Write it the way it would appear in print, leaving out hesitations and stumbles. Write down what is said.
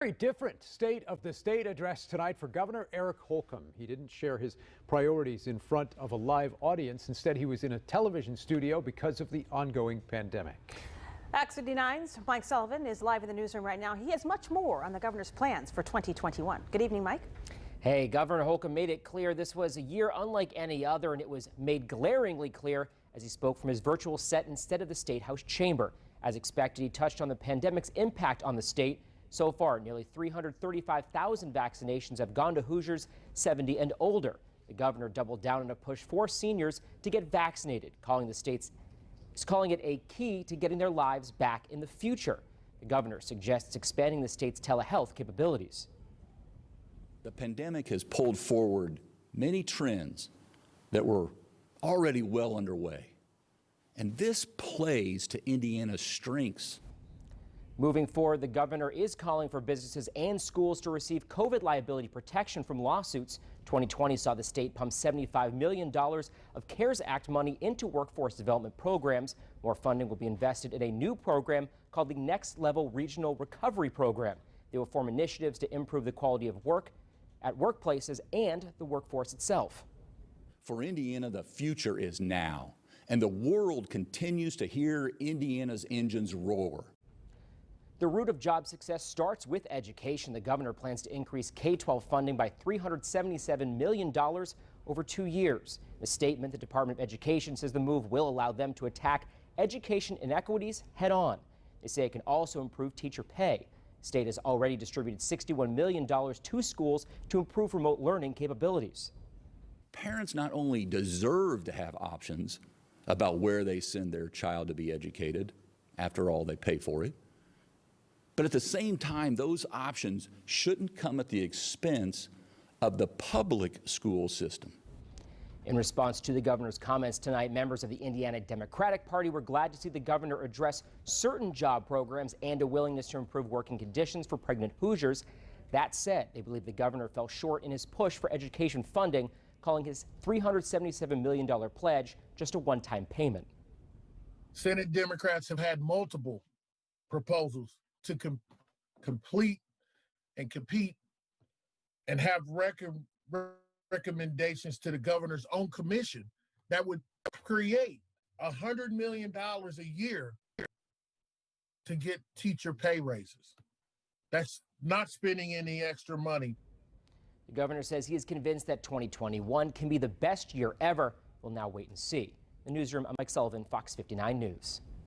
Very different state of the state address tonight for Governor Eric Holcomb. He didn't share his priorities in front of a live audience. Instead, he was in a television studio because of the ongoing pandemic. Fox 59's Mike Sullivan is live in the newsroom right now. He has much more on the governor's plans for 2021. Good evening, Mike. Hey, Governor Holcomb made it clear this was a year unlike any other, and it was made glaringly clear as he spoke from his virtual set instead of the State House chamber. As expected, he touched on the pandemic's impact on the state. So far, nearly 335,000 vaccinations have gone to Hoosiers 70 and older. The governor doubled down on a push for seniors to get vaccinated, calling it a key to getting their lives back in the future. The governor suggests expanding the state's telehealth capabilities. The pandemic has pulled forward many trends that were already well underway, and this plays to Indiana's strengths. Moving forward, the governor is calling for businesses and schools to receive COVID liability protection from lawsuits. 2020 saw the state pump $75 million of CARES Act money into workforce development programs. More funding will be invested in a new program called the Next Level Regional Recovery Program. They will form initiatives to improve the quality of work at workplaces and the workforce itself. For Indiana, the future is now, and the world continues to hear Indiana's engines roar. The root of job success starts with education. The governor plans to increase K-12 funding by $377 million over 2 years. In a statement, the Department of Education says the move will allow them to attack education inequities head on. They say it can also improve teacher pay. The state has already distributed $61 million to schools to improve remote learning capabilities. Parents not only deserve to have options about where they send their child to be educated, after all, they pay for it, but at the same time, those options shouldn't come at the expense of the public school system. In response to the governor's comments tonight, members of the Indiana Democratic Party were glad to see the governor address certain job programs and a willingness to improve working conditions for pregnant Hoosiers. That said, they believe the governor fell short in his push for education funding, calling his $377 million pledge just a one-time payment. Senate Democrats have had multiple proposals to complete and compete and have recommendations to the governor's own commission that would create $100 million a year to get teacher pay raises. That's not spending any extra money. The governor says he is convinced that 2021 can be the best year ever. We'll now wait and see. In the newsroom, I'm Mike Sullivan, Fox 59 News.